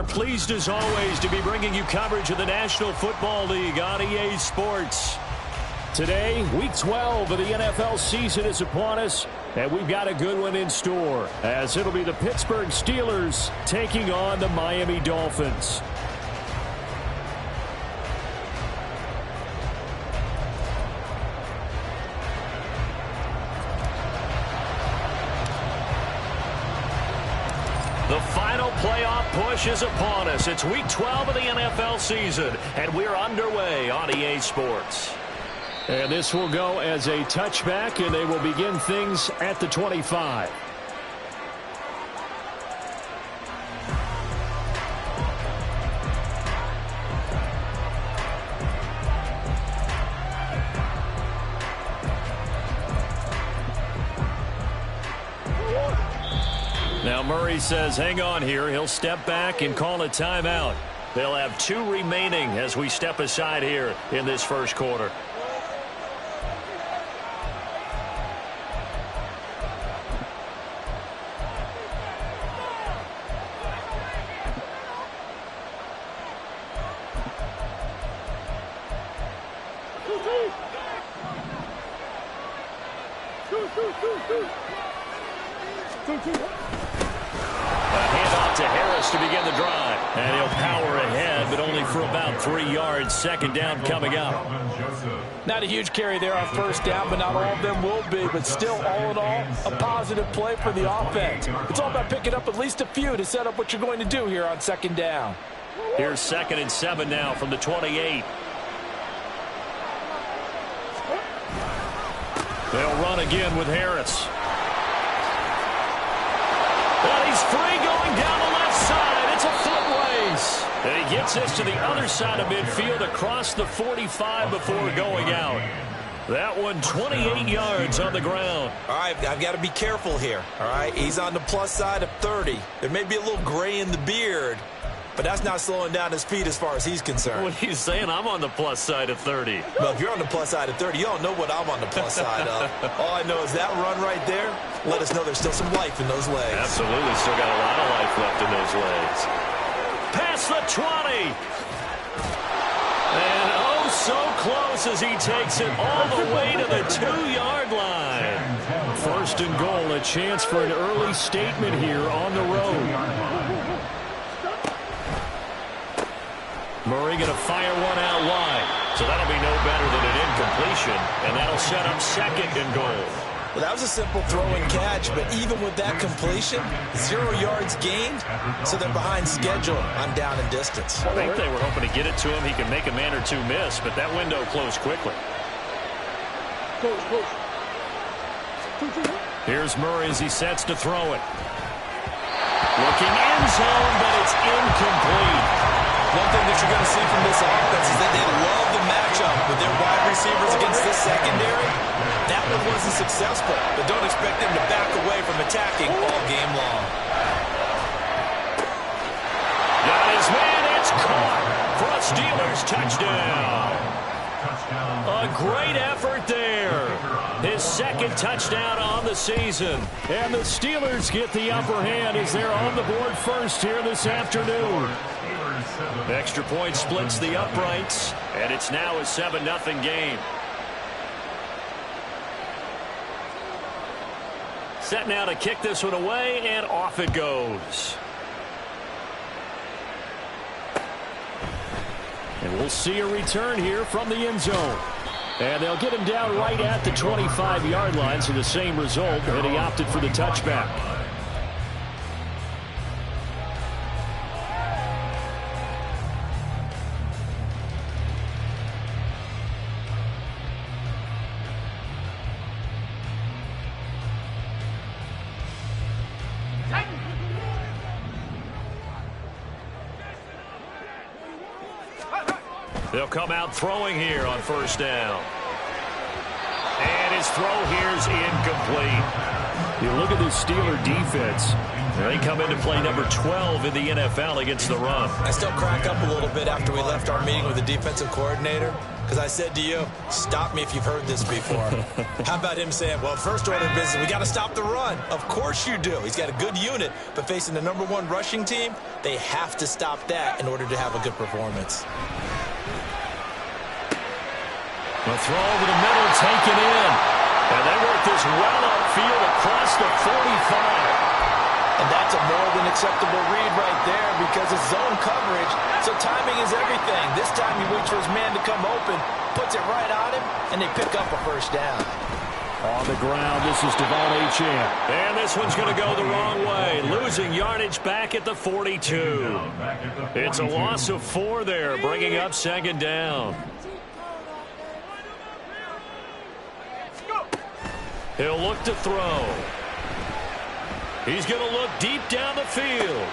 are pleased as always to be bringing you coverage of the National Football League on EA Sports. Today, Week 12 of the NFL season is upon us, and we've got a good one in store, as it'll be the Pittsburgh Steelers taking on the Miami Dolphins. The final playoff push is upon us. It's Week 12 of the NFL season, and we're underway on EA Sports. And this will go as a touchback, and they will begin things at the 25. Now Murray says hang on here. He'll step back and call a timeout. They'll have 2 remaining as we step aside here in this first quarter. To begin the drive, and he'll power ahead, but only for about 3 yards. Second down coming up. Not a huge carry there on first down, but not all of them will be. But still, all in all, a positive play for the offense. It's all about picking up at least a few to set up what you're going to do here on second down. Here's 2nd and 7 now from the 28. They'll run again with Harris. Well, he's free going down the left side. It's a foot race. And he gets this to the other side of midfield across the 45 before going out. That one 28 yards on the ground. All right, I've got to be careful here. All right, he's on the plus side of 30. There may be a little gray in the beard, but that's not slowing down his speed as far as he's concerned. What he's saying, I'm on the plus side of 30. Well, if you're on the plus side of 30, you don't know what I'm on the plus side of. All I know is that run right there let us know there's still some life in those legs. Absolutely, still got a lot of life left in those legs. Past the 20. And oh, so close as he takes it all the way to the 2-yard line. First and goal, a chance for an early statement here on the road. Murray going to fire one out wide. So that'll be no better than an incompletion, and that'll set up 2nd and goal. Well, that was a simple throw and catch, but even with that completion, 0 yards gained, so they're behind schedule on down and distance. I think they were hoping to get it to him. He can make a man or two miss, but that window closed quickly. Here's Murray as he sets to throw it. Looking end zone, but it's incomplete. One thing that you're going to see from this offense is that they love the matchup with their wide receivers against this secondary. That one wasn't successful, but don't expect them to back away from attacking all game long. Got his man, it's caught for a Steelers touchdown. A great effort there. His 2nd touchdown on the season. And the Steelers get the upper hand as they're on the board first here this afternoon. Extra point splits the uprights, and it's now a 7-0 game. Set now to kick this one away, and off it goes. And we'll see a return here from the end zone. And they'll get him down right at the 25-yard line, so the same result, and he opted for the touchback. They'll come out throwing here on first down. And his throw here's incomplete. You look at this Steeler defense. They come into play number 12 in the NFL against the run. I still crack up a little bit after we left our meeting with the defensive coordinator, because I said to you, stop me if you've heard this before. How about him saying, well, first order of business, we got to stop the run. Of course you do. He's got a good unit, but facing the #1 rushing team, they have to stop that in order to have a good performance. The throw over the middle, taken in. And they work this well upfield across the 45. And that's a more than acceptable read right there because it's zone coverage, so timing is everything. This time he waits for his man to come open, puts it right on him, and they pick up a first down. On the ground, this is Devon Achane. And this one's going to go the wrong way. Losing yardage back at the 42. It's a loss of 4 there, bringing up second down. He'll look to throw. He's going to look deep down the field.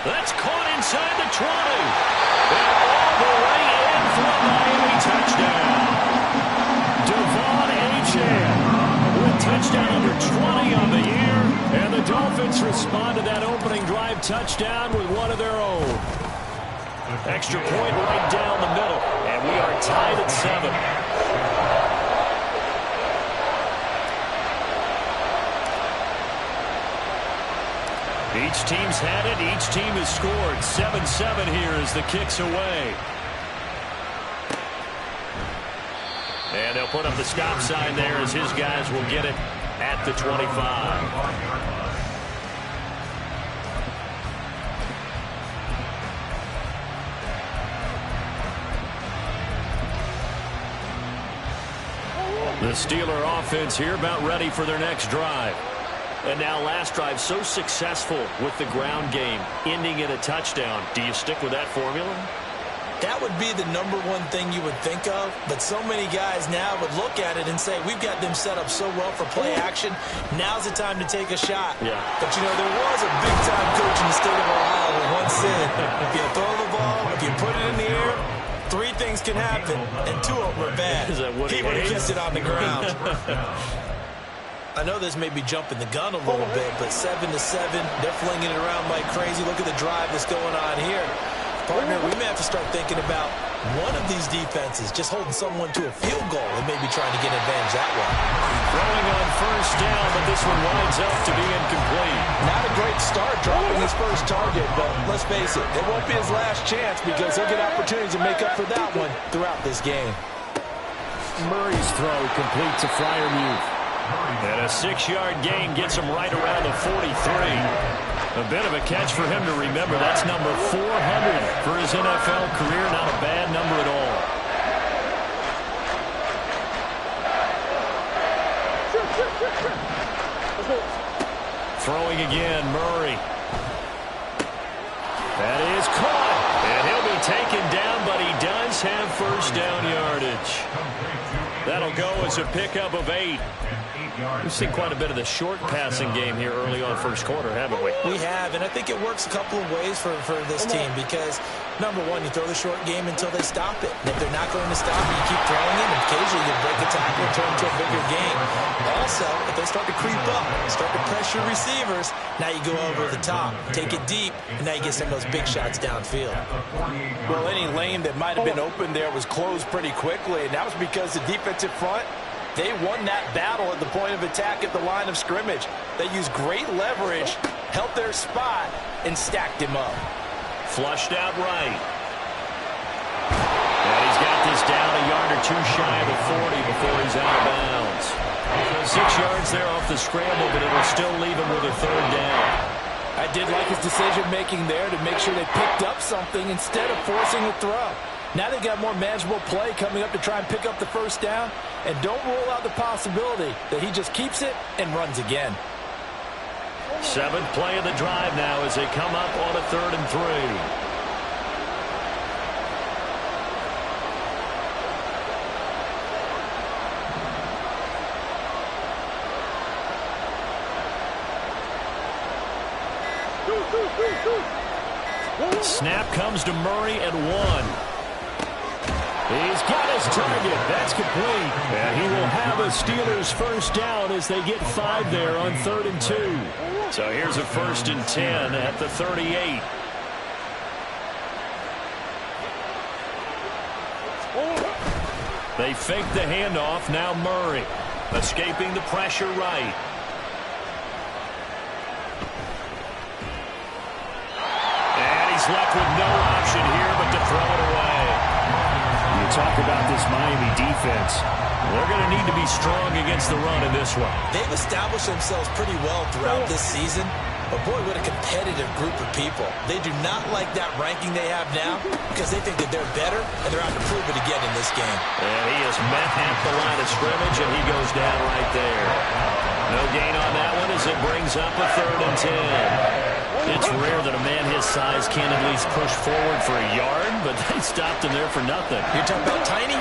That's caught inside the 20. And all the way in for a Miami touchdown. Devon Achane with touchdown number 20 on the year. And the Dolphins respond to that opening drive touchdown with one of their own. Extra point right down the middle. And we are tied at 7. Each team's had it. Each team has scored. 7-7 here as the kick's away. And they'll put up the stop sign there as his guys will get it at the 25. The Steeler offense here about ready for their next drive. And now last drive so successful with the ground game, ending in a touchdown. Do you stick with that formula? That would be the #1 thing you would think of, but so many guys now would look at it and say, we've got them set up so well for play action. Now's the time to take a shot. Yeah. But, you know, there was a big-time coach in the state of Ohio who once said, if you throw the ball, if you put it in the air, 3 things can happen, and 2 of them are bad. He would have kept it on the ground. I know this may be jumping the gun a little bit, but 7-7, they're flinging it around like crazy. Look at the drive that's going on here. Partner, we may have to start thinking about one of these defenses just holding someone to a field goal and maybe trying to get an advantage that way. Throwing on first down, but this one winds up to be incomplete. Not a great start dropping his first target, but let's face it, it won't be his last chance because he'll get opportunities to make up for that one throughout this game. Murray's throw complete to Freiermuth. And a 6-yard gain gets him right around the 43. A bit of a catch for him to remember. That's number 400 for his NFL career. Not a bad number at all. Throwing again, Murray. That is caught. And he'll be taken down, but he does have first down yardage. That'll go as a pickup of 8. We've seen quite a bit of the short passing game here early on first quarter, haven't we? We have, and I think it works a couple of ways for this team because, #1, you throw the short game until they stop it. And if they're not going to stop it, you keep throwing it, and occasionally you break a tackle and turn into a bigger game. Also, if they start to creep up, start to pressure receivers, now you go over the top, take it deep, and now you get some of those big shots downfield. Well, any lane that might have been open there was closed pretty quickly, and that was because the defensive front, they won that battle at the point of attack at the line of scrimmage. They used great leverage, held their spot, and stacked him up. Flushed out right. And he's got this down a yard or 2 shy of the 40 before he's out of bounds. 6 yards there off the scramble, but it'll still leave him with a 3rd down. I did like his decision-making there to make sure they picked up something instead of forcing a throw. Now they got more manageable play coming up to try and pick up the first down, and don't rule out the possibility that he just keeps it and runs again. 7th play of the drive now as they come up on a 3rd and 3. Snap comes to Murray at 1. He's got his target. That's complete. And he will have a Steelers first down as they get 5 there on 3rd and 2. So here's a 1st and 10 at the 38. They fake the handoff. Now Murray escaping the pressure right. And he's left with no option here but to throw it away. You talk about this Miami defense. They're going to need to be strong against the run in this one. They've established themselves pretty well throughout this season. But, boy, what a competitive group of people. They do not like that ranking they have now because they think that they're better, and they're out to prove it again in this game. And he is met at the line of scrimmage, and he goes down right there. No gain on that one as it brings up a 3rd and 10. It's rare that a man his size can't at least push forward for a yard, but they stopped him there for nothing. You're talking about Tiny?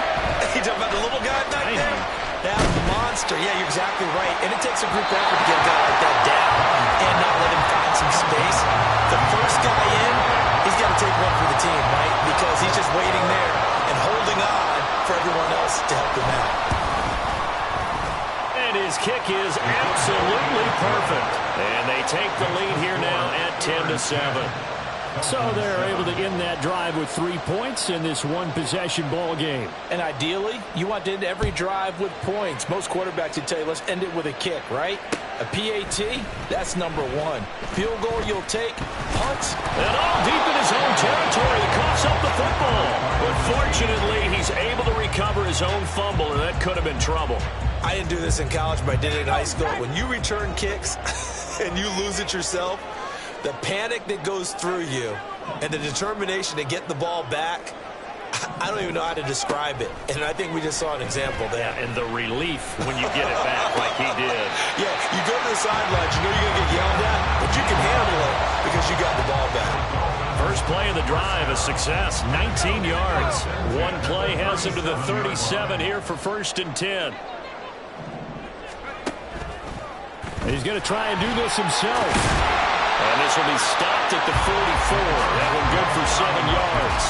You're talking about the little guy back there? That monster. Yeah, you're exactly right. And it takes a group effort to get a guy like that down and not let him find some space. The first guy in, he's got to take one for the team, right? Because he's just waiting there and holding on for everyone else to help him out. And his kick is absolutely perfect. And they take the lead here now at 10-7. So they're able to end that drive with 3 points in this one-possession ball game. And ideally, you want to end every drive with points. Most quarterbacks would tell you, let's end it with a kick, right? A PAT, that's number 1. Field goal you'll take, punts. And all deep in his own territory, he coughs up the football. But fortunately, he's able to recover his own fumble, and that could have been trouble. I didn't do this in college, but I did it in high school. When you return kicks and you lose it yourself, the panic that goes through you and the determination to get the ball back, I don't even know how to describe it. And I think we just saw an example there. Yeah, and the relief when you get it back like he did. Yeah, you go to the sidelines, you know you're going to get yelled at, but you can handle it because you got the ball back. First play of the drive, a success, 19 yards. One play has him to the 37 here for 1st and 10. He's going to try and do this himself. And this will be stopped at the 44. That one good for 7 yards.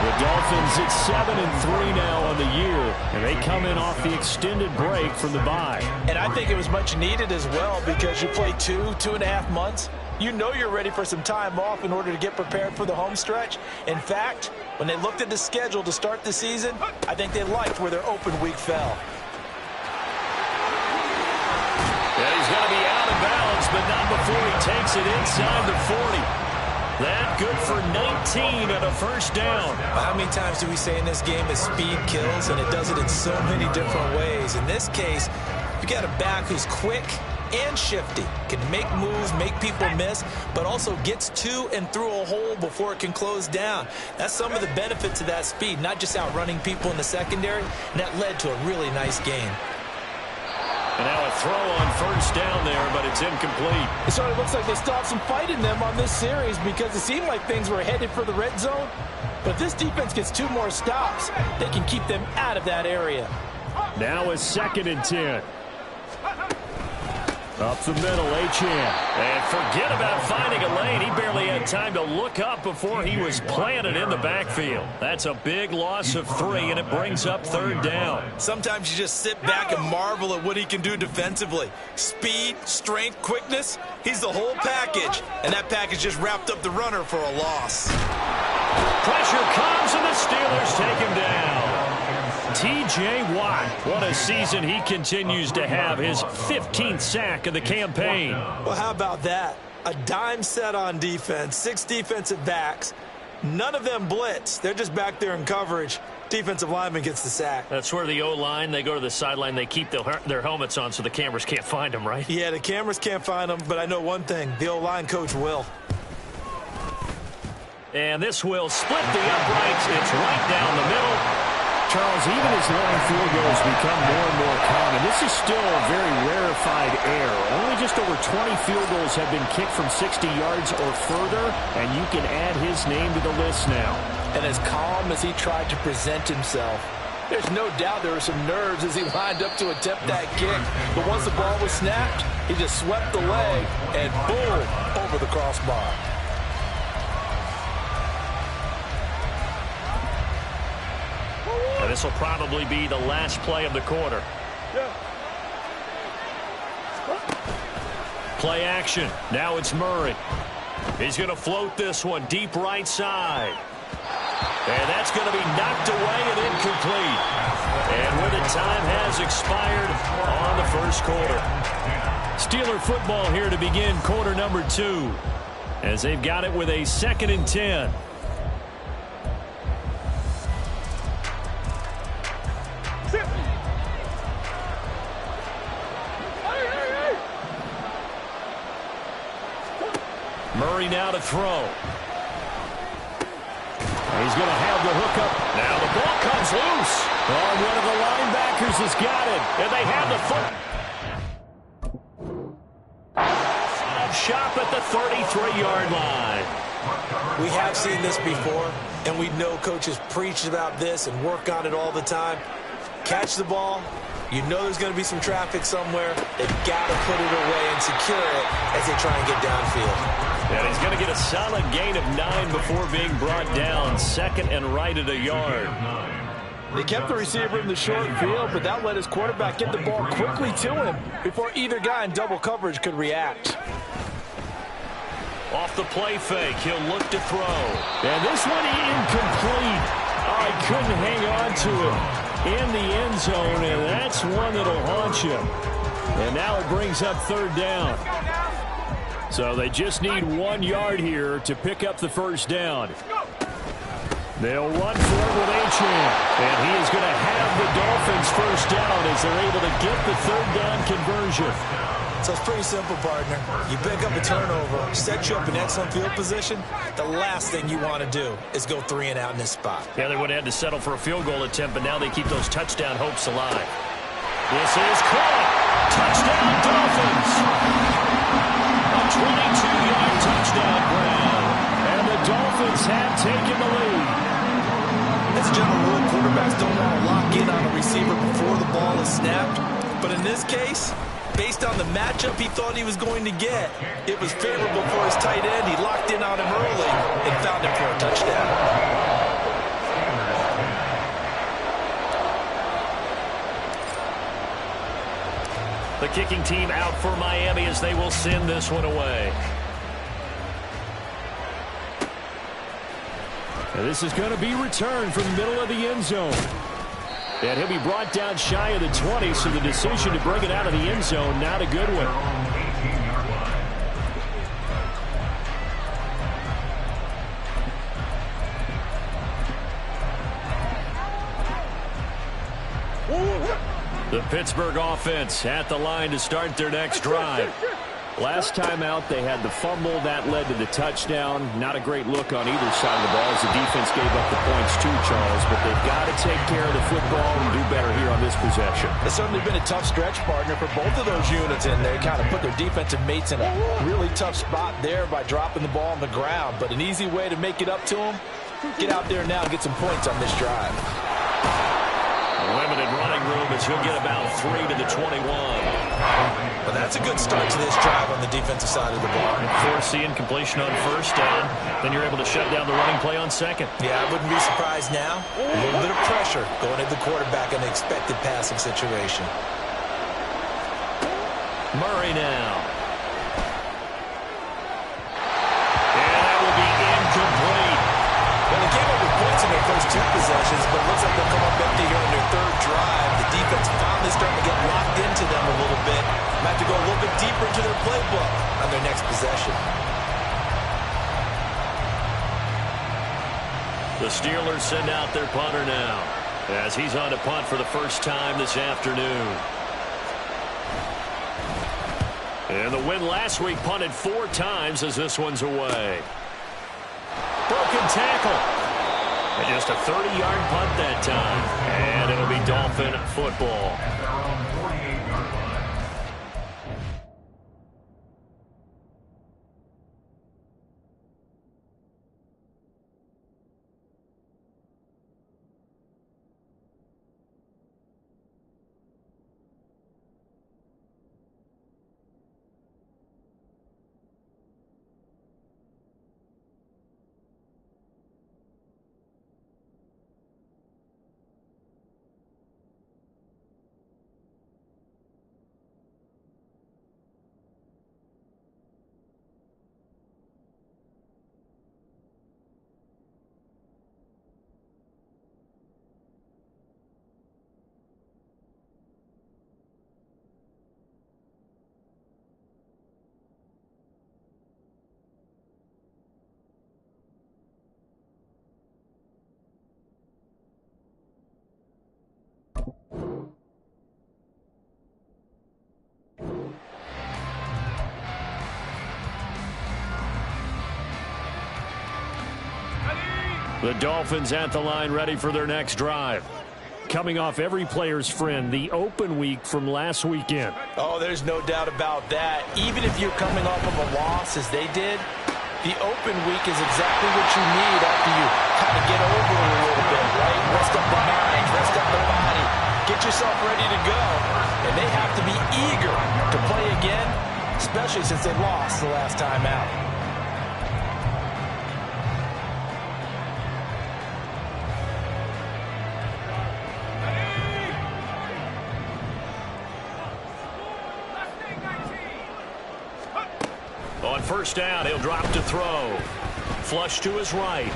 The Dolphins at 7-3 now on the year. And they come in off the extended break from the bye. And I think it was much needed as well because you play 2.5 months. You know you're ready for some time off in order to get prepared for the home stretch. In fact, when they looked at the schedule to start the season, I think they liked where their open week fell. Yeah, he's going to be out of bounds, but not before he takes it inside the 40. That good for 19 and a first down. How many times do we say in this game that speed kills, and it does it in so many different ways? In this case, you got a back who's quick and shifty, can make moves, make people miss, but also gets to and through a hole before it can close down. That's some of the benefits of that speed, not just outrunning people in the secondary, and that led to a really nice game. And now a throw on first down there, but it's incomplete. It sort of looks like they still have some fight in them on this series because it seemed like things were headed for the red zone. But if this defense gets 2 more stops, they can keep them out of that area. Now a 2nd and 10. Up the middle, Achane. And forget about finding a lane. He barely had time to look up before he was planted in the backfield. That's a big loss of 3, and it brings up 3rd down. Sometimes you just sit back and marvel at what he can do defensively. Speed, strength, quickness, he's the whole package. And that package just wrapped up the runner for a loss. Pressure comes, and the Steelers take him down. T.J. Watt, what a season he continues to have, his 15th sack of the campaign. Well, how about that? A dime set on defense, 6 defensive backs. None of them blitz. They're just back there in coverage. Defensive lineman gets the sack. That's where the O-line, they go to the sideline, they keep their helmets on so the cameras can't find them, right? Yeah, the cameras can't find them, but I know one thing, the O-line coach will. And this will split the uprights. It's right down the middle. Charles, even as long field goals become more and more common, this is still a very rarefied air. Only just over 20 field goals have been kicked from 60 yards or further, and you can add his name to the list now. And as calm as he tried to present himself, there's no doubt there were some nerves as he lined up to attempt that kick. But once the ball was snapped, he just swept the leg and boom, over the crossbar. This will probably be the last play of the quarter. Play action. Now it's Murray. He's going to float this one deep right side. And that's going to be knocked away and incomplete. And where the time has expired on the first quarter. Steeler football here to begin quarter number 2. As they've got it with a 2nd and 10. Murray now to throw. He's going to have the hookup. Now the ball comes loose. Oh, one of the linebackers has got it. And they have the foot. Shop at the 33-yard line. We have seen this before, and we know coaches preach about this and work on it all the time. Catch the ball. You know there's going to be some traffic somewhere. They've got to put it away and secure it as they try and get downfield. And he's going to get a solid gain of 9 before being brought down. 2nd and right at a yard. They kept the receiver in the short field, but that let his quarterback get the ball quickly to him before either guy in double coverage could react. Off the play fake, he'll look to throw. And this one incomplete. Oh, he couldn't hang on to it in the end zone, and that's one that'll haunt you. And now it brings up 3rd down. So they just need 1 yard here to pick up the first down. They'll run for it with Achane. And he is going to have the Dolphins first down as they're able to get the 3rd down conversion. So it's pretty simple, partner. You pick up a turnover, set you up in excellent field position. The last thing you want to do is go 3 and out in this spot. Yeah, they would have had to settle for a field goal attempt, but now they keep those touchdown hopes alive. This is caught. Touchdown, Dolphins. A 22-yard touchdown grab. And the Dolphins have taken the lead. As a general rule, quarterbacks don't want to lock in on a receiver before the ball is snapped. But in this case, based on the matchup he thought he was going to get, it was favorable for his tight end. He locked in on him early and found him for a touchdown. The kicking team out for Miami as they will send this one away. And this is going to be returned from the middle of the end zone. And he'll be brought down shy of the 20, so the decision to bring it out of the end zone, not a good one. The Pittsburgh offense at the line to start their next drive. Last time out, they had the fumble. That led to the touchdown. Not a great look on either side of the ball as the defense gave up the points too, Charles. But they've got to take care of the football and do better here on this possession. It's certainly been a tough stretch, partner, for both of those units, and they kind of put their defensive mates in a really tough spot there by dropping the ball on the ground. But an easy way to make it up to them, get out there now and get some points on this drive. Limited running room as he'll get about 3 to the 21. But that's a good start to this drive on the defensive side of the ball. Force the incompletion on first down. Then you're able to shut down the running play on second. Yeah, I wouldn't be surprised now. A little bit of pressure going at the quarterback in the expected passing situation. Murray now. And that will be incomplete. Well, they came up with points in their first 2 possessions, but it looks like they'll come up empty here on their 3rd drive. The defense finally starting to get locked into them a little bit. Might have to go a little bit deeper into their playbook on their next possession. The Steelers send out their punter now as he's on to punt for the first time this afternoon. And the win last week punted 4 times as this one's away. Broken tackle. And just a 30-yard punt that time. And it'll be Dolphin football. The Dolphins at the line ready for their next drive. Coming off every player's friend, the open week from last weekend. Oh, there's no doubt about that. Even if you're coming off of a loss as they did, the open week is exactly what you need after you kind of get over it a little bit, right? Rest up the mind, rest up the body, get yourself ready to go. And they have to be eager to play again, especially since they lost the last time out. On first down, he'll drop to throw. Flush to his right.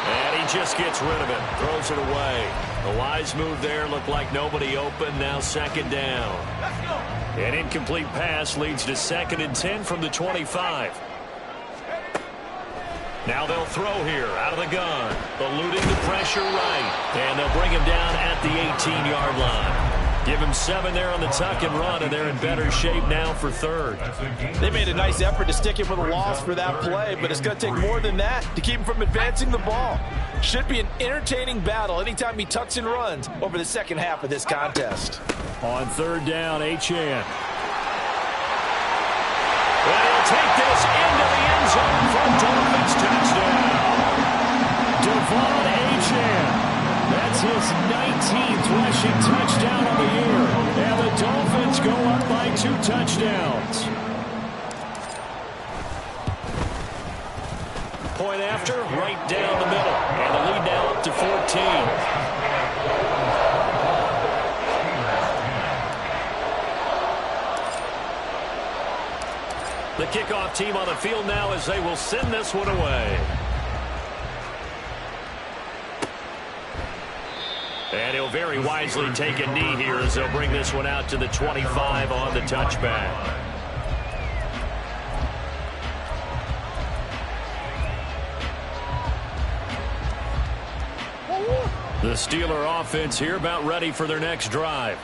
And he just gets rid of it. Throws it away. A wise move there. Looked like nobody open. Now second down. An incomplete pass leads to 2nd and 10 from the 25. Now they'll throw here out of the gun. Eluding the pressure right. And they'll bring him down at the 18-yard line. Give him 7 there on the tuck and run, and they're in better shape now for 3rd. They made a nice effort to stick him with a loss for that play, but it's going to take more than that to keep him from advancing the ball. Should be an entertaining battle anytime he tucks and runs over the second half of this contest. On 3rd down, Achane. And he'll take this into the end zone for Dolphins touchdown. Devon Achane. That's his 19th rushing touchdown of the year. And the Dolphins go up by 2 touchdowns. Point after, right down the middle. And the lead now up to 14. The kickoff team on the field now as they will send this one away. And he'll very wisely take a knee here as they'll bring this one out to the 25 on the touchback. The Steeler offense here about ready for their next drive.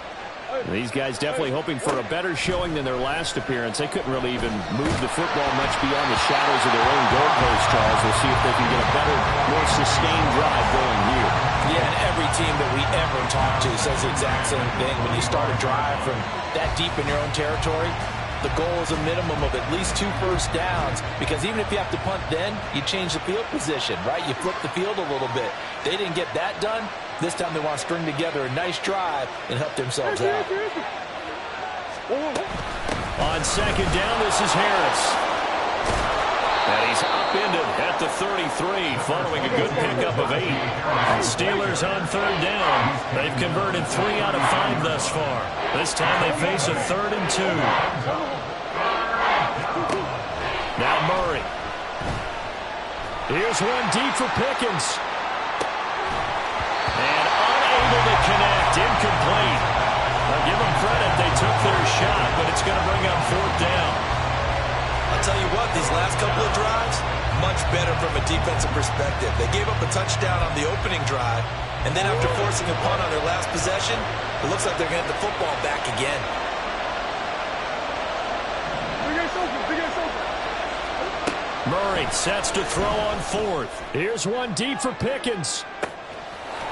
These guys definitely hoping for a better showing than their last appearance. They couldn't really even move the football much beyond the shadows of their own goalpost, Charles. We'll see if they can get a better, more sustained drive going here. Yeah, and every team that we ever talk to says the exact same thing. When you start a drive from that deep in your own territory, the goal is a minimum of at least 2 first downs, because even if you have to punt then, you change the field position, right? You flip the field a little bit. They didn't get that done. This time they want to string together a nice drive and help themselves out. On 2nd down, this is Harris. And he's upended at the 33 following a good pickup of 8. Steelers on 3rd down. They've converted 3 out of 5 thus far. This time they face a 3rd and 2. Now Murray. Here's one deep for Pickens. And unable to connect. Incomplete. I'll give them credit. They took their shot, but it's going to bring up 4th down. I'll tell you what, these last couple of drives, much better from a defensive perspective. They gave up a touchdown on the opening drive, and then after forcing a punt on their last possession, it looks like they're going to get the football back again. Murray sets to throw on 4th. Here's one deep for Pickens.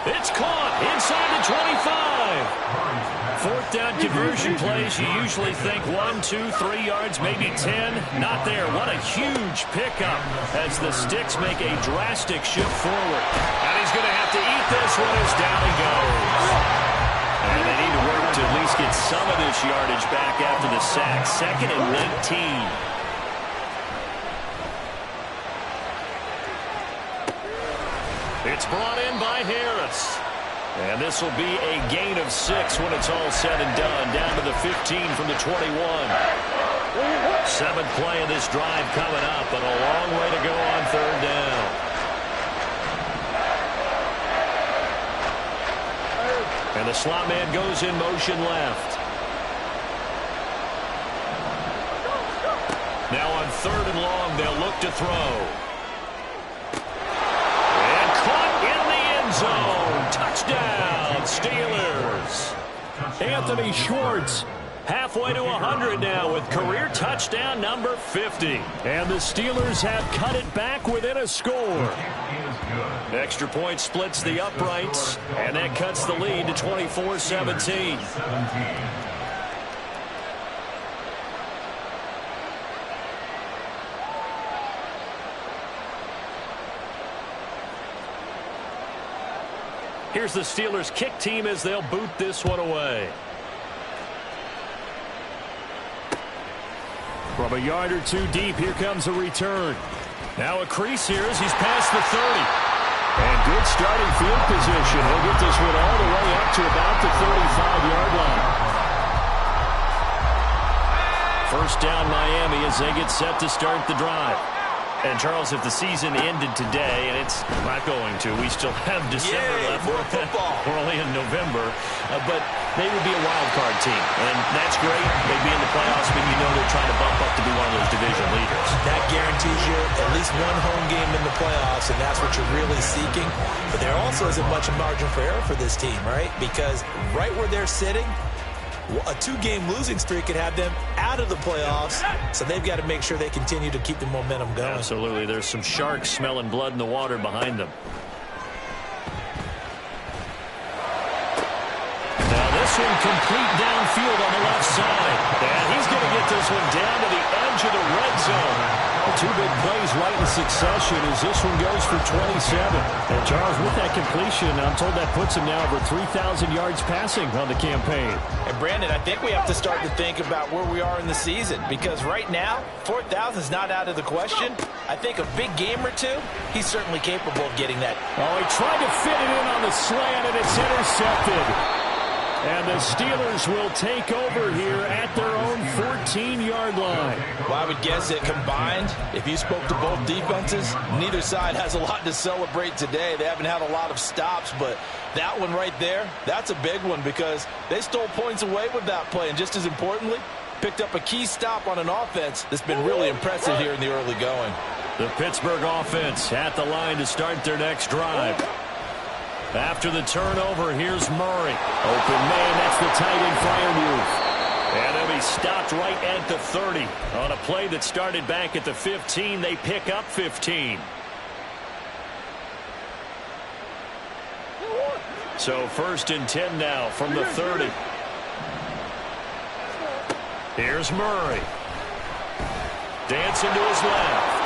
It's caught inside the 25. 4th down conversion plays, you usually think 1, 2, 3 yards, maybe 10. Not there. What a huge pickup as the Sticks make a drastic shift forward. And he's going to have to eat this one as down he goes. And they need to work to at least get some of this yardage back after the sack. 2nd and 19. It's brought in by Harris. And this will be a gain of 6 when it's all said and done. Down to the 15 from the 21. 7th play of this drive coming up, but a long way to go on 3rd down. And the slot man goes in motion left. Now on 3rd and long, they'll look to throw. Zone. Touchdown, Steelers. Anthony Schwartz halfway to 100 now with career touchdown number 50. And the Steelers have cut it back within a score. Extra point splits the uprights, and that cuts the lead to 24-17. Here's the Steelers' kick team as they'll boot this one away. From a yard or two deep, here comes a return. Now a crease here as he's past the 30. And good starting field position. He'll get this one all the way up to about the 35-yard line. First down Miami as they get set to start the drive. And, Charles, if the season ended today, and it's not going to, we still have December left. More football. We're only in November. But they would be a wild card team. And that's great. They'd be in the playoffs, but you know they're trying to bump up to be one of those division leaders. That guarantees you at least one home game in the playoffs, and that's what you're really seeking. But there also isn't much margin for error for this team, right? Because right where they're sitting, a two-game losing streak could have them out of the playoffs, so they've got to make sure they continue to keep the momentum going. Absolutely. There's some sharks smelling blood in the water behind them. Now this one complete downfield on the left side. And he's going to get this one down to the edge of the red zone. The two big plays right in succession as this one goes for 27. And Charles, with that completion, I'm told that puts him now over 3,000 yards passing on the campaign. And Brandon, I think we have to start to think about where we are in the season, because right now 4,000 is not out of the question. I think a big game or two, he's certainly capable of getting that. Oh, he tried to fit it in on the slant, and it's intercepted. And the Steelers will take over here at their own 14-yard line. Well, I would guess that combined, if you spoke to both defenses, neither side has a lot to celebrate today. They haven't had a lot of stops, but that one right there, that's a big one because they stole points away with that play. And just as importantly, picked up a key stop on an offense that's been really impressive here in the early going. The Pittsburgh offense at the line to start their next drive. After the turnover, here's Murray. Open man, that's the tight end Freiermuth. And he'll be stopped right at the 30. On a play that started back at the 15, they pick up 15. So 1st and 10 now from the 30. Here's Murray. Dancing to his left.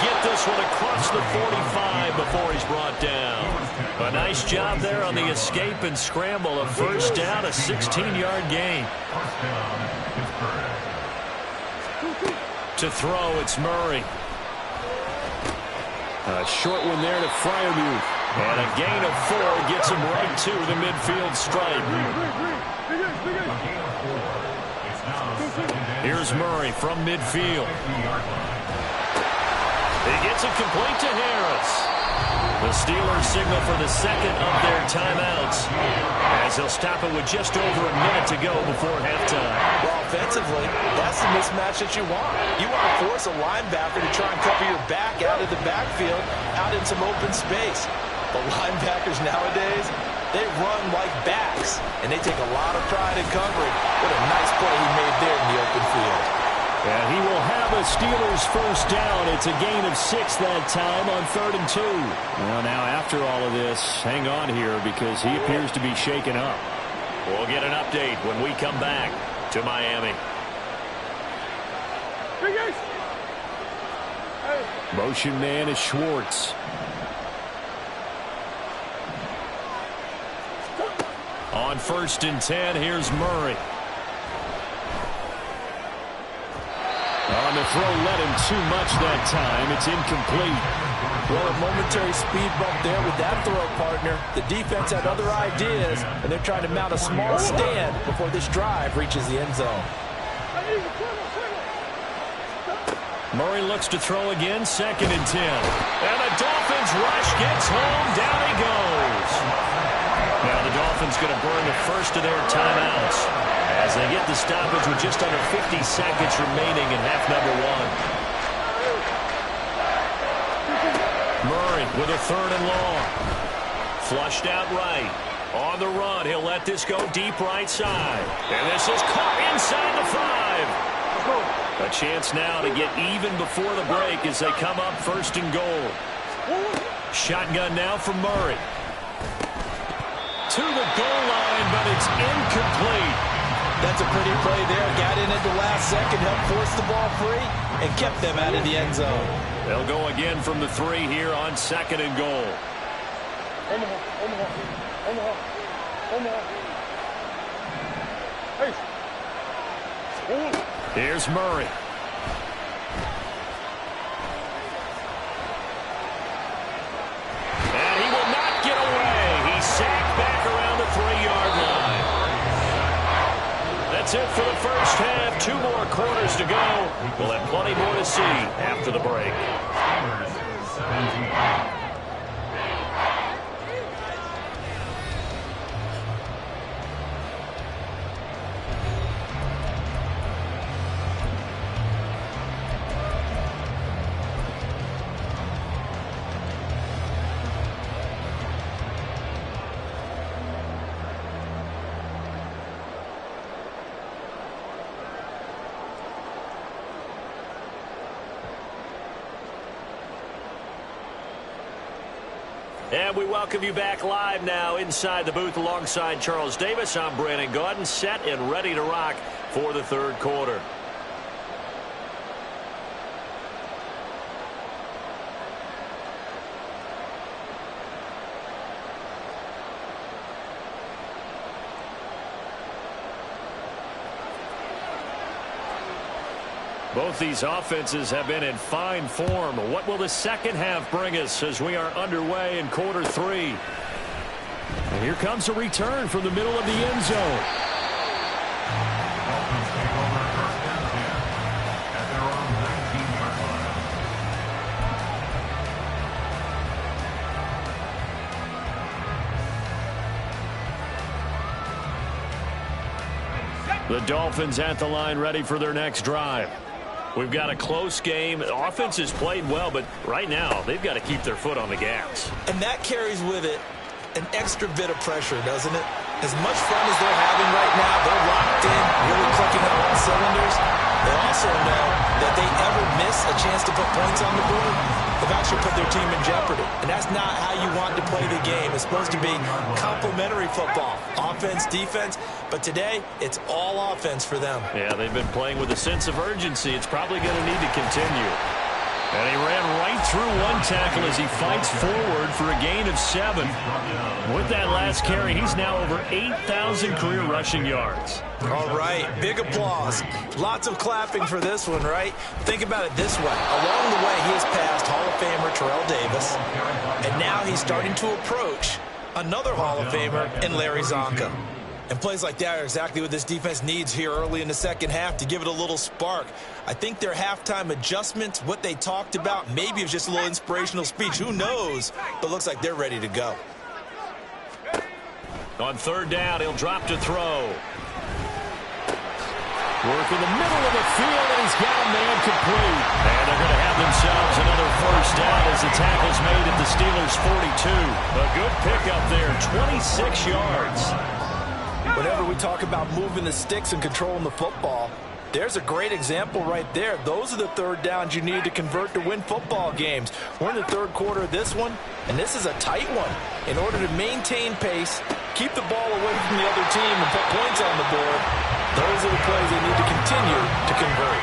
Get this one across the 45 before he's brought down. A nice job there on the escape and scramble. A first down, a 16-yard gain. To throw, it's Murray. A short one there to Freiermuth. And a gain of 4 gets him right to the midfield stripe. Here's Murray from midfield. He gets it complete to Harris. The Steelers signal for the second of their timeouts as they'll stop it with just over a minute to go before halftime. Well, offensively, that's the mismatch that you want. You want to force a linebacker to try and cover your back out of the backfield, out in some open space. The linebackers nowadays, they run like backs, and they take a lot of pride in covering. What a nice play he made there in the open field. And he will have a Steelers first down. It's a gain of 6 that time on 3rd and 2. Well, now after all of this, hang on here because he appears to be shaken up. We'll get an update when we come back to Miami. Motion man is Schwartz. On 1st and 10, here's Murray. On the throw, led him too much that time. It's incomplete. Well, a momentary speed bump there with that throw, partner. The defense had other ideas, and they're trying to mount a small stand before this drive reaches the end zone. Murray looks to throw again, 2nd and 10. And the Dolphins rush gets home. Down he goes. Now the Dolphins going to burn the first of their timeouts as they get the stoppage with just under 50 seconds remaining in half number 1. Murray with a 3rd and long. Flushed out right. On the run, he'll let this go deep right side. And this is caught inside the 5. A chance now to get even before the break as they come up 1st and goal. Shotgun now from Murray. To the goal line, but it's incomplete. That's a pretty play there. Got in at the last second, helped force the ball free, and kept them out of the end zone. They'll go again from the 3 here on 2nd and goal. Here's Murray. And he will not get away. He's sacked back around the 3-yard line. That's it for the first half. 2 more quarters to go. We'll have plenty more to see after the break. And we welcome you back live now inside the booth alongside Charles Davis. I'm Brandon Gaudin, set and ready to rock for the 3rd quarter. Both these offenses have been in fine form. What will the second half bring us as we are underway in quarter 3? And here comes a return from the middle of the end zone. The Dolphins at the line ready for their next drive. We've got a close game. The offense has played well, but right now they've got to keep their foot on the gas. And that carries with it an extra bit of pressure, doesn't it? As much fun as they're having right now, they're locked in, really clicking on all cylinders. They also know that they ever miss a chance to put points on the board, they've actually put their team in jeopardy. And that's not how you want to play the game. It's supposed to be complementary football, offense, defense. But today, it's all offense for them. Yeah, they've been playing with a sense of urgency. It's probably going to need to continue. And he ran right through one tackle as he fights forward for a gain of 7. With that last carry, he's now over 8,000 career rushing yards. All right, big applause. Lots of clapping for this one, right? Think about it this way. Along the way, he has passed Hall of Famer Terrell Davis, and now he's starting to approach another Hall of Famer in Larry Zonka. And plays like that are exactly what this defense needs here early in the second half to give it a little spark. I think their halftime adjustments, what they talked about, maybe it was just a little inspirational speech. Who knows? But looks like they're ready to go. On 3rd down, he'll drop to throw. Work in the middle of the field, and he's got a man complete. And they're going to have themselves another first down as the tackle's made at the Steelers' 42. A good pickup there, 26 yards. Whenever we talk about moving the sticks and controlling the football, there's a great example right there. Those are the 3rd downs you need to convert to win football games. We're in the 3rd quarter of this one, and this is a tight one. In order to maintain pace, keep the ball away from the other team, and put points on the board, those are the plays they need to continue to convert.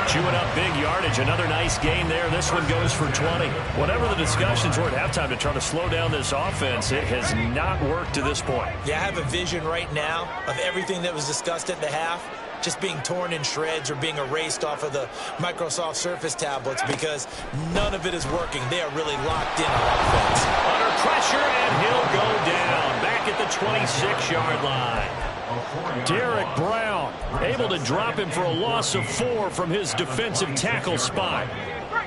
Chewing up big yardage. Another nice gain there. This one goes for 20. Whatever the discussions were at halftime to try to slow down this offense, it has not worked to this point. Yeah, I have a vision right now of everything that was discussed at the half just being torn in shreds or being erased off of the Microsoft Surface tablets because none of it is working. They are really locked in on offense. Under pressure, and he'll go down back at the 26-yard line. Derek Brown able to drop him for a loss of 4 from his defensive tackle spot.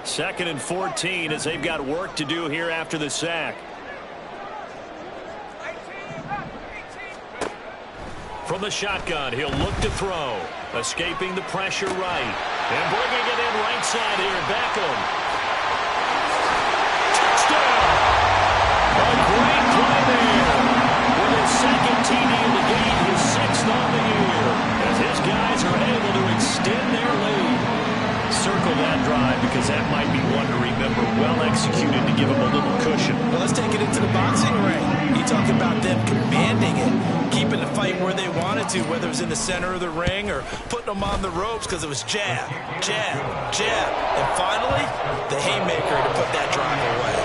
2nd and 14 as they've got work to do here after the sack. From the shotgun, he'll look to throw. Escaping the pressure right. And bringing it in right side here, Beckham. Touchdown! A great play there. With his 2nd TD in the game, his 6th on the year. As his guys are able to extend their lead. circle that drive because that might be one to remember. Well executed to give them a little cushion. Well, let's take it into the boxing ring. You talk about them commanding it, keeping the fight where they wanted to, whether it was in the center of the ring or putting them on the ropes because it was jab, jab, jab. And finally, the haymaker to put that drive away.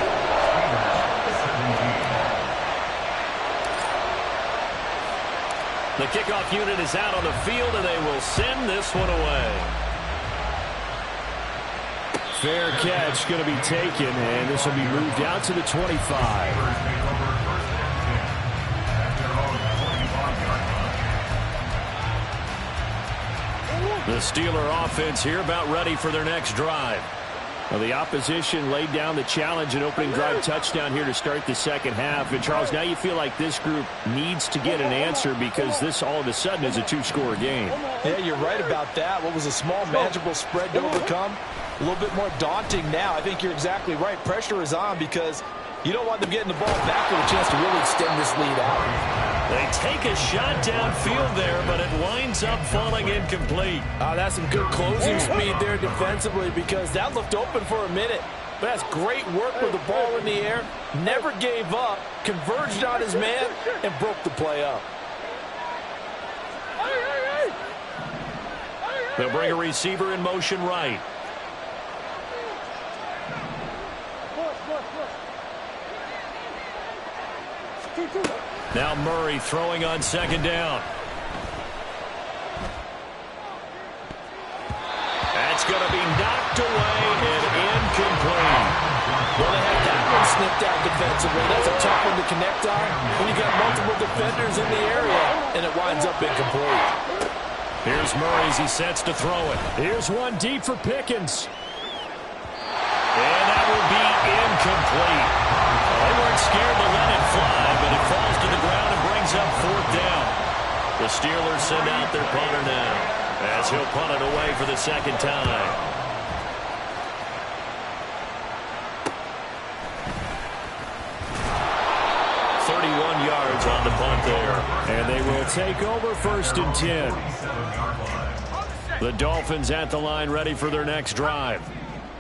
The kickoff unit is out on the field, and they will send this one away. Fair catch going to be taken, and this will be moved out to the 25. The Steeler offense here about ready for their next drive. Well, the opposition laid down the challenge and opening drive touchdown here to start the second half. And, Charles, now you feel like this group needs to get an answer because this all of a sudden is a two-score game. Yeah, you're right about that. What was a small, manageable spread to overcome? A little bit more daunting now. I think you're exactly right. Pressure is on because you don't want them getting the ball back with a chance to really extend this lead out. They take a shot downfield there, but it winds up falling incomplete. That's some good closing speed there defensively because that looked open for a minute. But that's great work with the ball in the air. Never gave up, converged on his man, and broke the play up. They'll bring a receiver in motion right. Now Murray throwing on second down. That's going to be knocked away and incomplete. Well, they had that one snipped out defensively. That's a tough one to connect on when you got multiple defenders in the area, and it winds up incomplete. Here's Murray as he sets to throw it. Here's one deep for Pickens. And that will be incomplete. They weren't scared to let it fly, but it falls to the ground and brings up fourth down. The Steelers send out their punter now as he'll punt it away for the second time. Yards on the punt there. And they will take over 1st and 10. The Dolphins at the line ready for their next drive.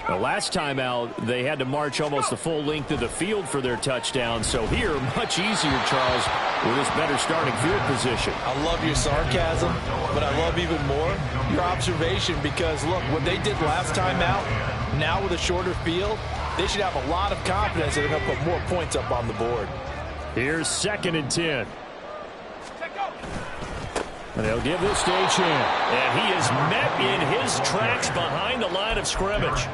The last time out, they had to march almost the full length of the field for their touchdown. So here, much easier, Charles, with this better starting field position. I love your sarcasm, but I love even more your observation because, look, what they did last time out, now with a shorter field, they should have a lot of confidence that they're going to put more points up on the board. Here's 2nd and 10. And they'll give this to H.M. And he is met in his tracks behind the line of scrimmage.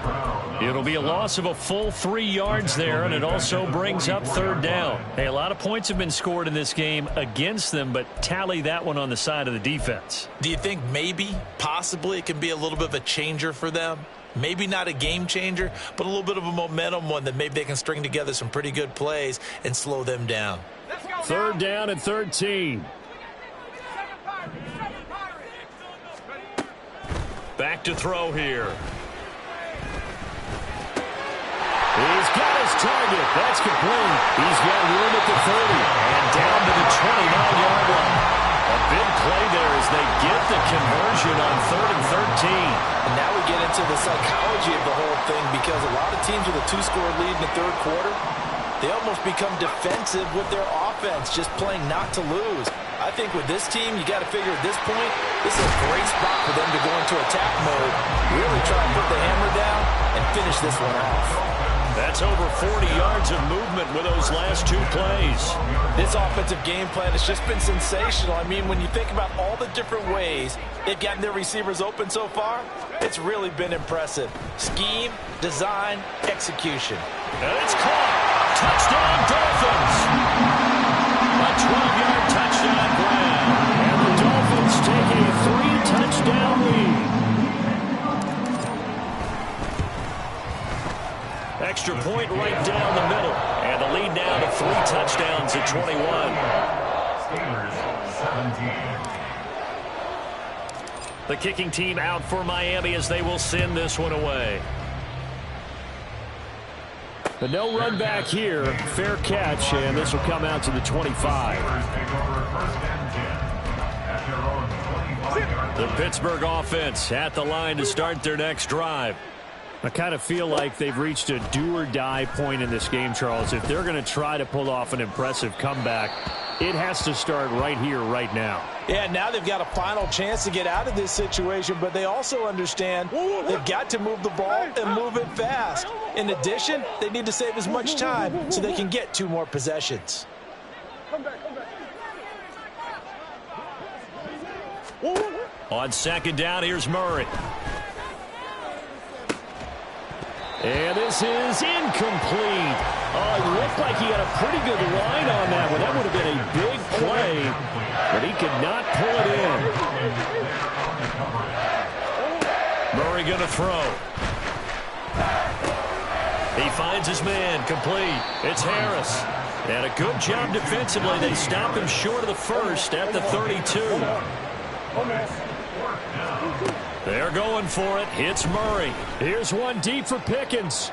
It'll be a loss of a full 3 yards there, and it also brings up 3rd down. Hey, a lot of points have been scored in this game against them, but tally that one on the side of the defense. Do you think maybe, possibly, it can be a little bit of a changer for them? Maybe not a game changer, but a little bit of a momentum one that maybe they can string together some pretty good plays and slow them down. 3rd down and 13. Back to throw here. He's got his target. That's complete. He's got room at the 30 and down to the 29-yard line. A big play there as they get the conversion on 3rd and 13. And now we get into the psychology of the whole thing because a lot of teams with a 2-score lead in the 3rd quarter, they almost become defensive with their offense, just playing not to lose. I think with this team, you got to figure at this point, this is a great spot for them to go into attack mode, really try and put the hammer down and finish this one off. That's over 40 yards of movement with those last 2 plays. This offensive game plan has just been sensational. I mean, when you think about all the different ways they've gotten their receivers open so far, it's really been impressive. Scheme, design, execution. And it's caught. Touchdown, Dolphins. A 12-yard touchdown grab. And the Dolphins take a 3-touchdown lead. Extra point right down the middle. And the lead now to 3 touchdowns at 21. The kicking team out for Miami as they will send this one away. The no run back here. Fair catch, and this will come out to the 25. The Pittsburgh offense at the line to start their next drive. I kind of feel like they've reached a do-or-die point in this game, Charles. If they're going to try to pull off an impressive comeback, it has to start right here, right now. Yeah, now they've got a final chance to get out of this situation, but they also understand they've got to move the ball and move it fast. In addition, they need to save as much time so they can get 2 more possessions. On second down, here's Murray. And this is incomplete. Oh, it looked like he had a pretty good line on that one. That would have been a big play, but he could not pull it in. Murray going to throw. He finds his man, complete. It's Harris. And a good job defensively. They stop him short of the first at the 32. They're going for it. It's Murray. Here's one deep for Pickens.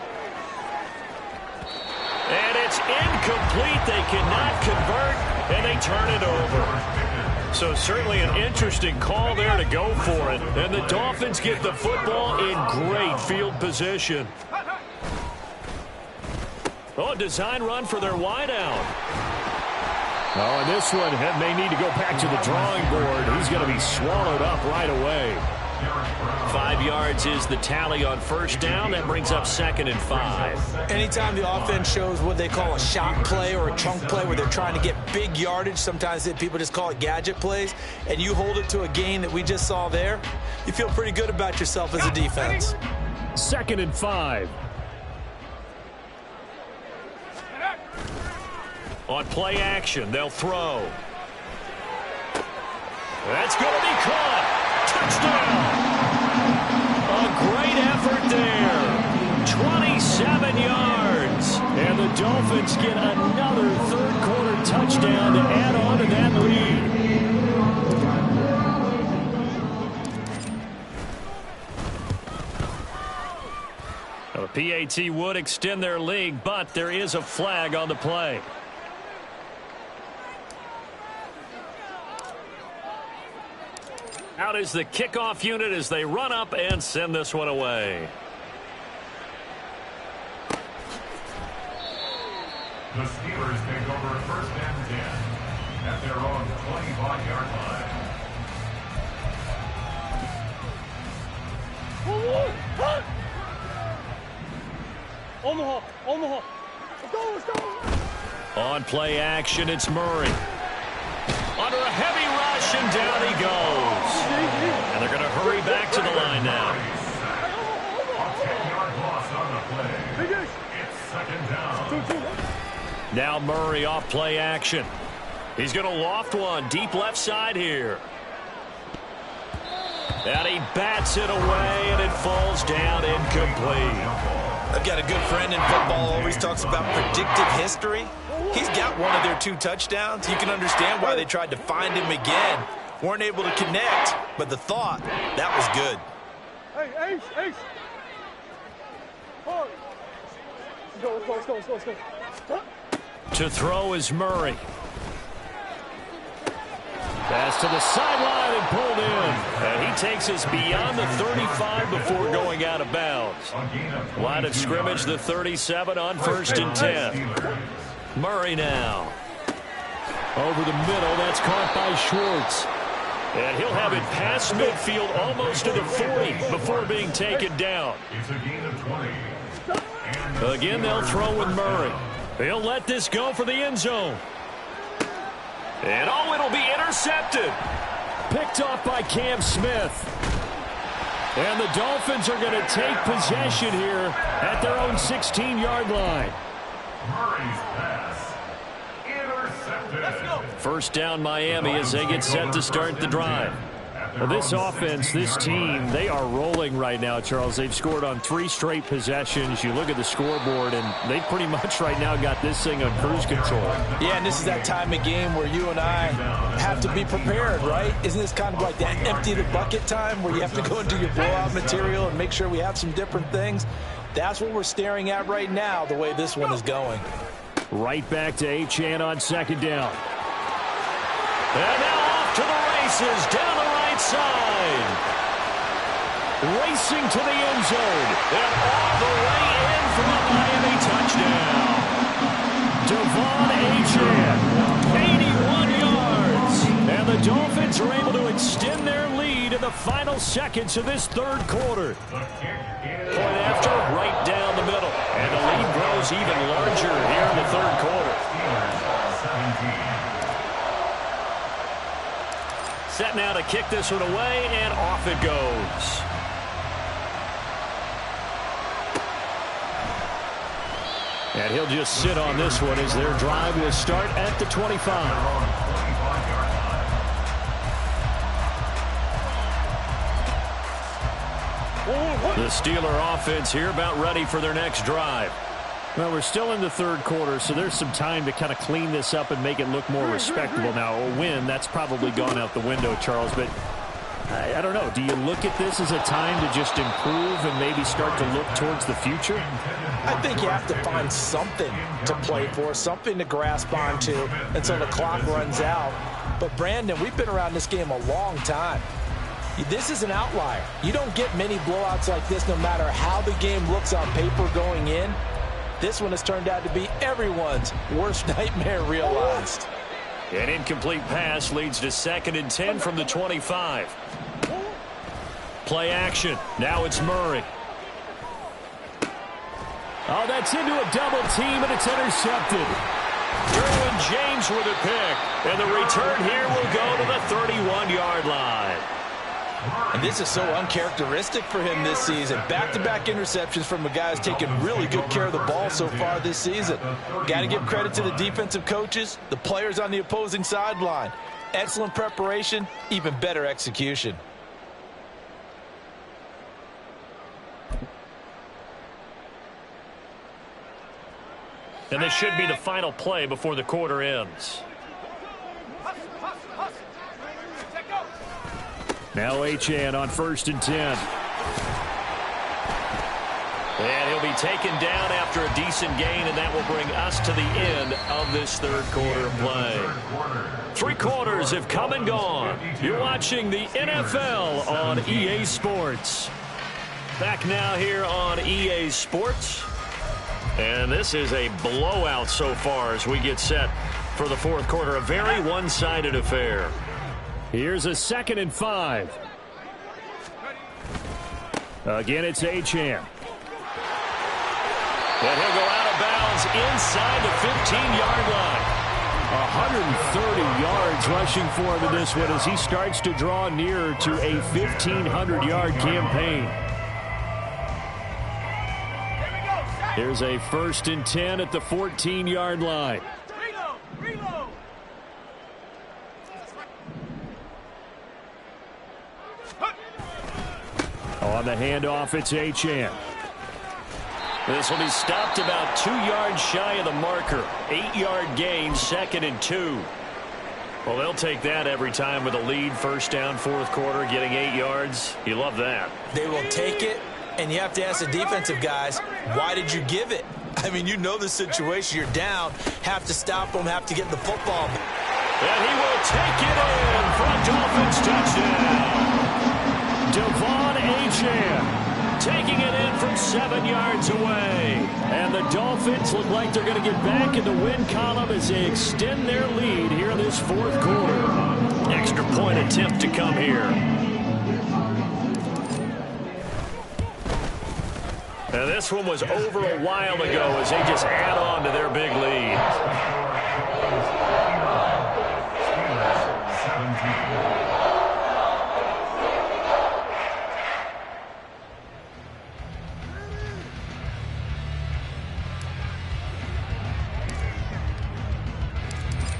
And it's incomplete. They cannot convert, and they turn it over. So certainly an interesting call there to go for it. And the Dolphins get the football in great field position. Oh, design run for their wideout. Oh, and this one may need to go back to the drawing board. He's going to be swallowed up right away. 5 yards is the tally on first down. That brings up 2nd and 5. Anytime the offense shows what they call a shot play or a chunk play where they're trying to get big yardage, sometimes people just call it gadget plays, and you hold it to a gain that we just saw there, you feel pretty good about yourself as a defense. 2nd and 5. On play action, they'll throw. That's going to be caught. Touchdown! A great effort there. 27 yards. And the Dolphins get another third-quarter touchdown to add on to that lead. The PAT would extend their lead, but there is a flag on the play. Out is the kickoff unit as they run up and send this one away. The Steelers take over 1st and 10 at their own 25-yard line. Omaha. Let's go. On play action, it's Murray. Under a heavy rush, and down he goes. And they're going to hurry back to the line now. A 10-yard loss on the play. It's 2nd down. Now Murray off play action. He's going to loft one deep left side here. And he bats it away, and it falls down incomplete. I've got a good friend in football, always talks about predictive history. He's got one of their 2 touchdowns. You can understand why they tried to find him again. Weren't able to connect, but the thought, that was good. Hey, Ace. Let's go. To throw is Murray. Pass to the sideline and pulled in. And he takes us beyond the 35 before going out of bounds. Line of scrimmage, the 37 on 1st and 10. Murray now. Over the middle, that's caught by Schwartz. And he'll have it past midfield almost to the 40 before being taken down. It's a gain of 20. Again, they'll throw with Murray. He'll let this go for the end zone. And oh, it'll be intercepted. Picked off by Cam Smith. And the Dolphins are going to take possession here at their own 16-yard line. Murray's pass. Intercepted. First down Miami as they get set to start the drive. Well, this offense, this team, they are rolling right now, Charles. They've scored on 3 straight possessions. You look at the scoreboard, and they pretty much right now got this thing on cruise control. Yeah, and this is that time of game where you and I have to be prepared, right? Isn't this kind of like that empty the bucket time where you have to go into your blowout material and make sure we have some different things? That's what we're staring at right now, the way this one is going. Right back to Achane on 2nd down. And now off to the races down the right right side. Racing to the end zone. And all the way in for a Miami touchdown. Devon Achane, 81 yards. And the Dolphins are able to extend their lead in the final seconds of this third quarter. Point after, right down the middle. And the lead grows even larger here in the third quarter. Set now to kick this one away, and off it goes. And he'll just sit on this one as their drive will start at the 25. The Steeler offense here about ready for their next drive. Well, we're still in the third quarter, so there's some time to kind of clean this up and make it look more respectable. Now, a win, that's probably gone out the window, Charles, but I don't know. Do you look at this as a time to just improve and maybe start to look towards the future? I think you have to find something to play for, something to grasp onto until the clock runs out. But, Brandon, we've been around this game a long time. This is an outlier. You don't get many blowouts like this no matter how the game looks on paper going in. This one has turned out to be everyone's worst nightmare realized. An incomplete pass leads to 2nd and 10 from the 25. Play action. Now it's Murray. Oh, that's into a double team, and it's intercepted. Derwin James with a pick. And the return here will go to the 31-yard line. And this is so uncharacteristic for him this season. Back-to-back interceptions from a guy who's taken really good care of the ball so far this season. Got to give credit to the defensive coaches, the players on the opposing sideline. Excellent preparation, even better execution. And this should be the final play before the quarter ends. Now Achane on 1st and 10. And he'll be taken down after a decent gain, and that will bring us to the end of this third quarter play. 3 quarters have come and gone. You're watching the NFL on EA Sports. Back now here on EA Sports. And this is a blowout so far as we get set for the fourth quarter. A very one-sided affair. Here's a 2nd and 5. Again, it's Achane. And he'll go out of bounds inside the 15-yard line. 130 yards rushing for him in this one as he starts to draw nearer to a 1,500-yard campaign. Here's a 1st and 10 at the 14-yard line. Reload. On the handoff, it's Achane. This will be stopped about 2 yards shy of the marker. 8-yard gain, 2nd and 2. Well, they'll take that every time with a lead. 1st down, 4th quarter, getting 8 yards. You love that. They will take it, and you have to ask the defensive guys, why did you give it? I mean, you know the situation. You're down, have to stop them, have to get the football. And he will take it in for a Dolphins touchdown. Devon Achane taking it in from 7 yards away. And the Dolphins look like they're going to get back in the win column as they extend their lead here in this 4th quarter. Extra point attempt to come here. Now this one was over a while ago as they just add on to their big lead.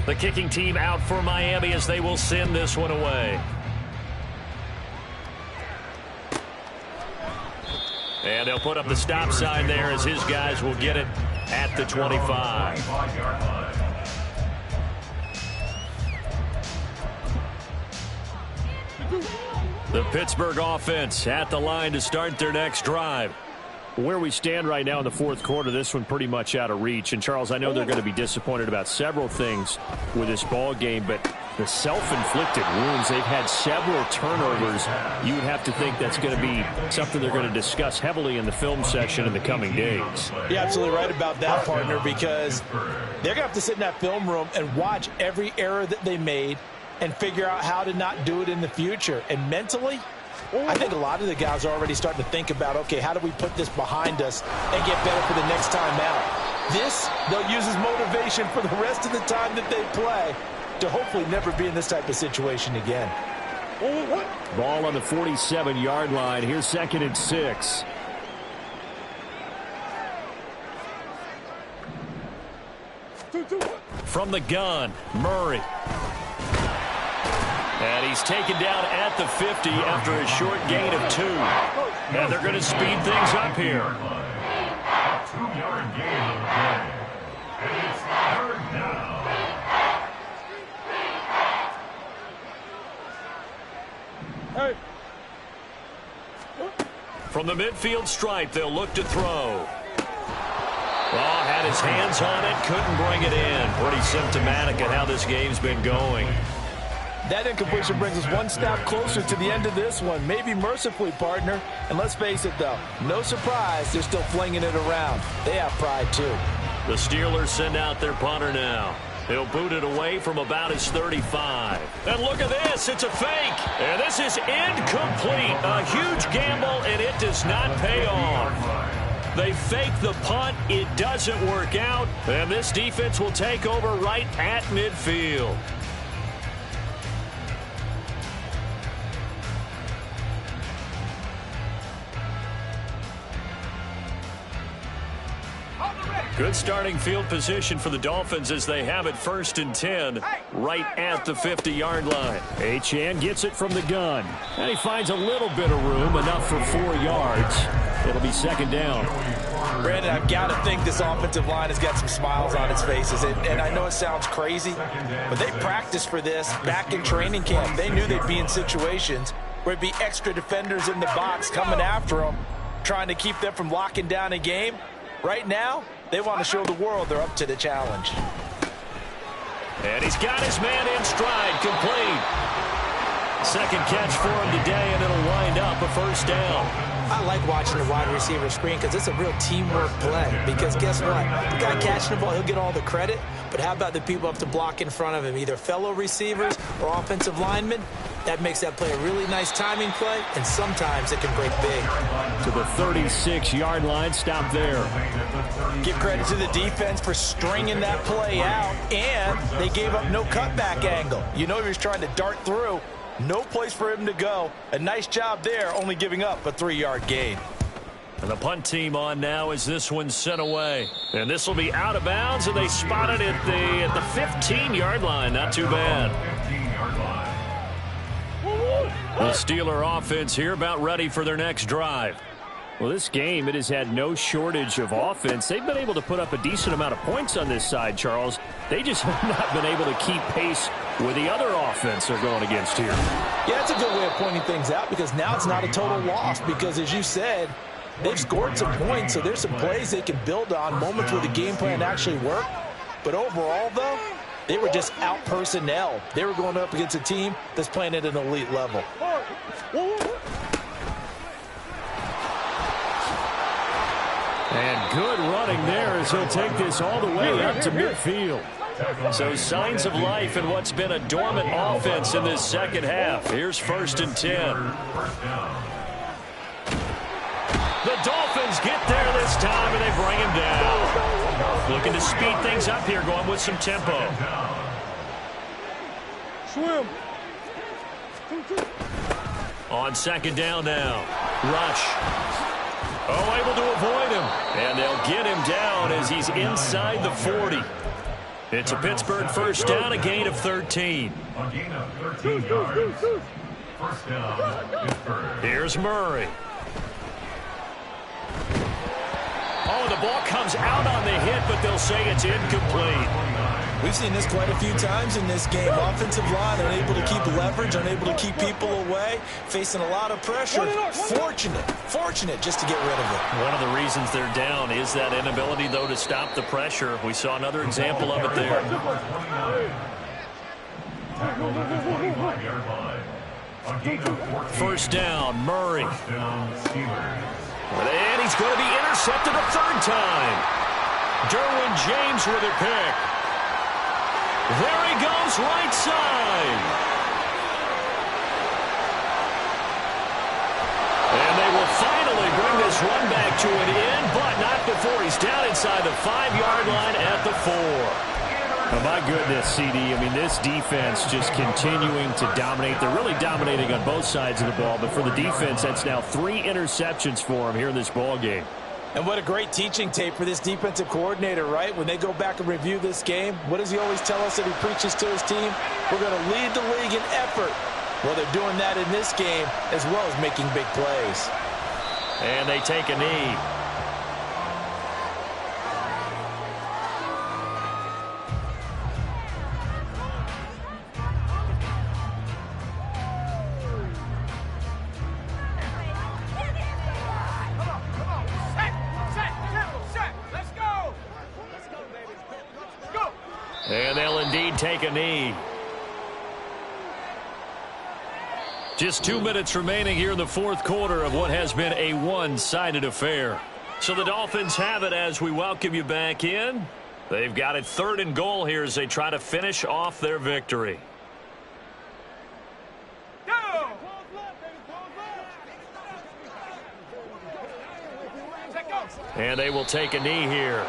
The kicking team out for Miami as they will send this one away. And they'll put up the stop sign there as his guys will get it at the 25. The Pittsburgh offense at the line to start their next drive. Where we stand right now in the 4th quarter, this one pretty much out of reach. And, Charles, I know they're going to be disappointed about several things with this ball game, but The self-inflicted wounds, they've had several turnovers. You would have to think that's going to be something they're going to discuss heavily in the film session in the coming days. You're absolutely right about that, partner, because they're going to have to sit in that film room and watch every error that they made and figure out how to not do it in the future. And mentally, I think a lot of the guys are already starting to think about, okay, how do we put this behind us and get better for the next time out? This, they'll use as motivation for the rest of the time that they play to hopefully never be in this type of situation again. Ball on the 47-yard line. Here's 2nd and 6. From the gun, Murray. And he's taken down at the 50 after a short gain of 2. And they're going to speed things up here. 2-yard gain on the play. And it's 3rd down. Hey. From the midfield stripe, they'll look to throw. Oh, had his hands on it, couldn't bring it in. Pretty symptomatic of how this game's been going. That incompletion brings us one step closer to the end of this one. Maybe mercifully, partner. And let's face it, though, no surprise, they're still flinging it around. They have pride, too. The Steelers send out their punter now. He'll boot it away from about his 35. And look at this. It's a fake. And this is incomplete. A huge gamble, and it does not pay off. They fake the punt. It doesn't work out. And this defense will take over right at midfield. Good starting field position for the Dolphins as they have it 1st and 10 right at the 50-yard line. Achane gets it from the gun. And he finds a little bit of room, enough for 4 yards. It'll be 2nd down. Brandon, I've got to think this offensive line has got some smiles on its faces. And I know it sounds crazy, but they practiced for this back in training camp. They knew they'd be in situations where it'd be extra defenders in the box coming after them, trying to keep them from locking down a game. Right now, they want to show the world they're up to the challenge. And he's got his man in stride, complete. 2nd catch for him today, and it'll wind up a 1st down. I like watching the wide receiver screen because it's a real teamwork play. Because guess what? The guy catching the ball, he'll get all the credit. But how about the people up to block in front of him, either fellow receivers or offensive linemen? That makes that play a really nice timing play, and sometimes it can break big. To the 36-yard line, stop there. Give credit to the defense for stringing that play out, and they gave up no cutback angle. You know he was trying to dart through. No place for him to go. A nice job there, only giving up a 3-yard gain. And the punt team on now as this one's sent away. And this will be out of bounds, and they spotted it at the 15-yard line. Not too bad. 15-yard line. The Steeler offense here about ready for their next drive. Well, this game, it has had no shortage of offense. They've been able to put up a decent amount of points on this side, Charles. They just have not been able to keep pace with the other offense they're going against here. Yeah, that's a good way of pointing things out because now it's not a total loss because, as you said, they've scored some points, so there's some plays they can build on, moments where the game plan actually worked. But overall, though, they were just out personnel. They were going up against a team that's playing at an elite level. And good running there as he'll take this all the way up to midfield. So signs of life in what's been a dormant offense in this 2nd half. Here's 1st and 10. The Dolphins get there this time, and they bring him down. Looking to speed things up here, going with some tempo. Swim. On 2nd down now. Rush. Oh, able to avoid him. And they'll get him down as he's inside the 40. It's a Pittsburgh 1st down, a gain of 13. A gain of 13 yards. 1st down, Pittsburgh. Here's Murray. Oh, the ball comes out on the hit, but they'll say it's incomplete. We've seen this quite a few times in this game. Offensive line unable to keep leverage, unable to keep people away, facing a lot of pressure. Fortunate just to get rid of it. One of the reasons they're down is that inability, though, to stop the pressure. We saw another example of it there. Tackled at the 25-yard line. A gain of 14. First down, Murray. First down, Steelers. And he's going to be intercepted a third time. Derwin James with a pick. There he goes, right side. And they will finally bring this run back to an end, but not before he's down inside the 5-yard line at the 4. Oh, my goodness, CD. I mean, this defense just continuing to dominate. They're really dominating on both sides of the ball, but for the defense, that's now 3 interceptions for them here in this ball game. And what a great teaching tape for this defensive coordinator, right? When they go back and review this game, what does he always tell us that he preaches to his team? We're going to lead the league in effort. Well, they're doing that in this game as well as making big plays. And they take a knee. And they'll indeed take a knee. Just 2 minutes remaining here in the fourth quarter of what has been a one-sided affair. So the Dolphins have it as we welcome you back in. They've got it 3rd and goal here as they try to finish off their victory. And they will take a knee here.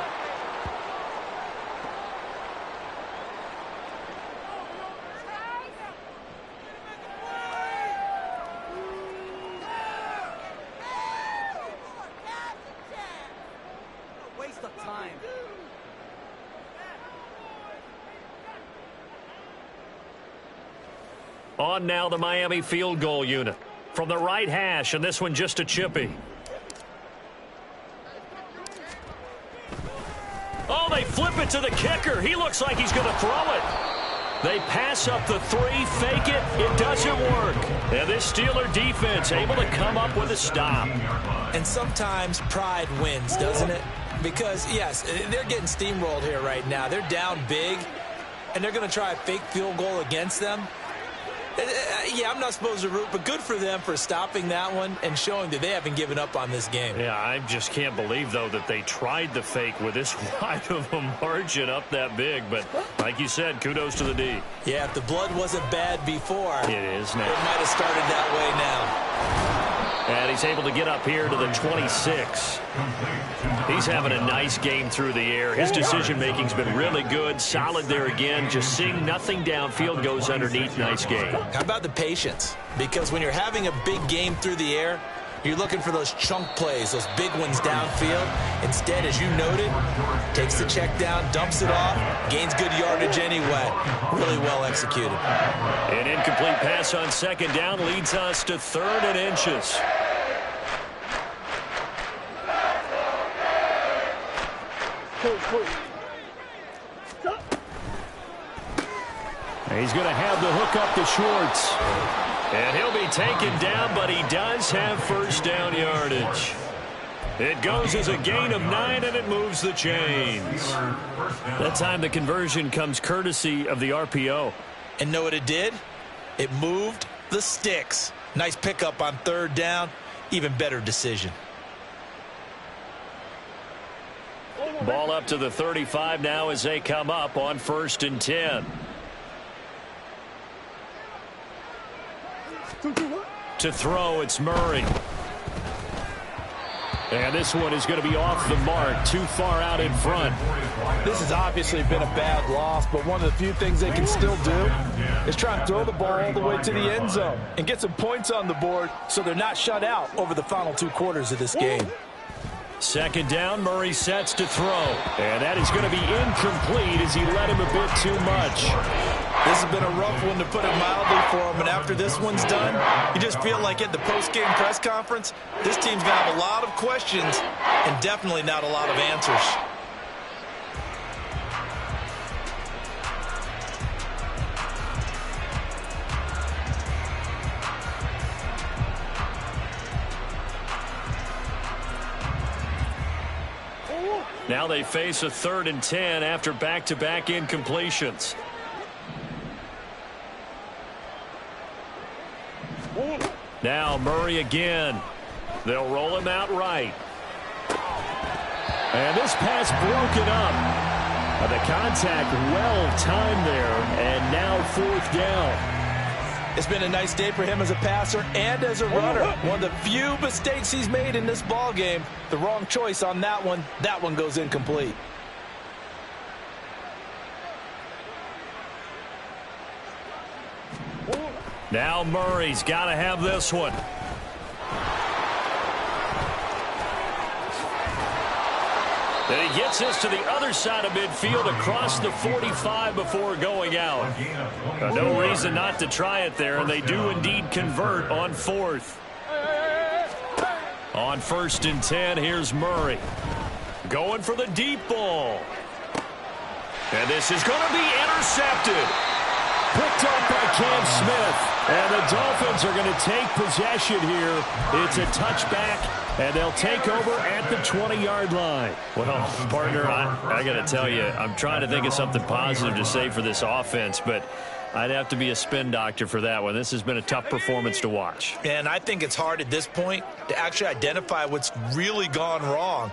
On now the Miami field goal unit. From the right hash, and this one just a chippy. Oh, they flip it to the kicker. He looks like he's going to throw it. They pass up the 3, fake it. It doesn't work. And this Steeler defense able to come up with a stop. And sometimes pride wins, doesn't it? Because, yes, they're getting steamrolled here right now. They're down big, and they're going to try a fake field goal against them. Yeah, I'm not supposed to root, but good for them for stopping that one and showing that they haven't given up on this game. Yeah, I just can't believe, though, that they tried the fake with this wide of a margin up that big. But like you said, kudos to the D. Yeah, if the blood wasn't bad before, it is now. It might have started that way now. And he's able to get up here to the 26. He's having a nice game through the air. His decision-making's been really good. Solid there again. Just seeing nothing downfield goes underneath. Nice game. How about the patience? Because when you're having a big game through the air, you're looking for those chunk plays, those big ones downfield. Instead, as you noted, takes the check down, dumps it off, gains good yardage anyway. Really well executed. An incomplete pass on 2nd down leads us to 3rd and inches. He's going to have the hook up to Schwartz. And he'll be taken down, but he does have first down yardage. It goes as a gain of 9, and it moves the chains. That time the conversion comes courtesy of the RPO. And know what it did? It moved the sticks. Nice pickup on 3rd down. Even better decision. Ball up to the 35 now as they come up on 1st and 10. To throw, it's Murray. And this one is going to be off the mark, too far out in front. This has obviously been a bad loss, but one of the few things they can still do is try and throw the ball all the way to the end zone and get some points on the board so they're not shut out over the final 2 quarters of this game. 2nd down, Murray sets to throw. And that is going to be incomplete as he led him a bit too much. This has been a rough one, to put it mildly, for him. And after this one's done, you just feel like at the post-game press conference, this team's going to have a lot of questions and definitely not a lot of answers. Now they face a 3rd and 10 after back-to-back incompletions. Now Murray again. They'll roll him out right. And this pass broken up. The contact well timed there, and now 4th down. It's been a nice day for him as a passer and as a runner. One of the few mistakes he's made in this ball game. The wrong choice on that one. That one goes incomplete. Now Murray's got to have this one. And he gets this to the other side of midfield across the 45 before going out. No reason not to try it there, and they do indeed convert on 4th. On 1st and 10, here's Murray. Going for the deep ball. And this is going to be intercepted. Picked up by Cam Smith. And the Dolphins are going to take possession here. It's a touchback, and they'll take over at the 20-yard line. Well, partner, I got to tell you, I'm trying to think of something positive to say for this offense, but I'd have to be a spin doctor for that one. This has been a tough performance to watch. And I think it's hard at this point to actually identify what's really gone wrong.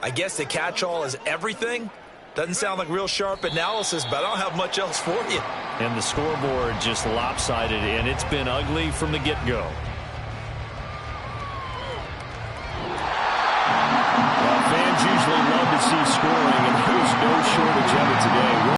I guess the catch-all is everything. Doesn't sound like real sharp analysis, but I don't have much else for you. And the scoreboard just lopsided, and it's been ugly from the get-go.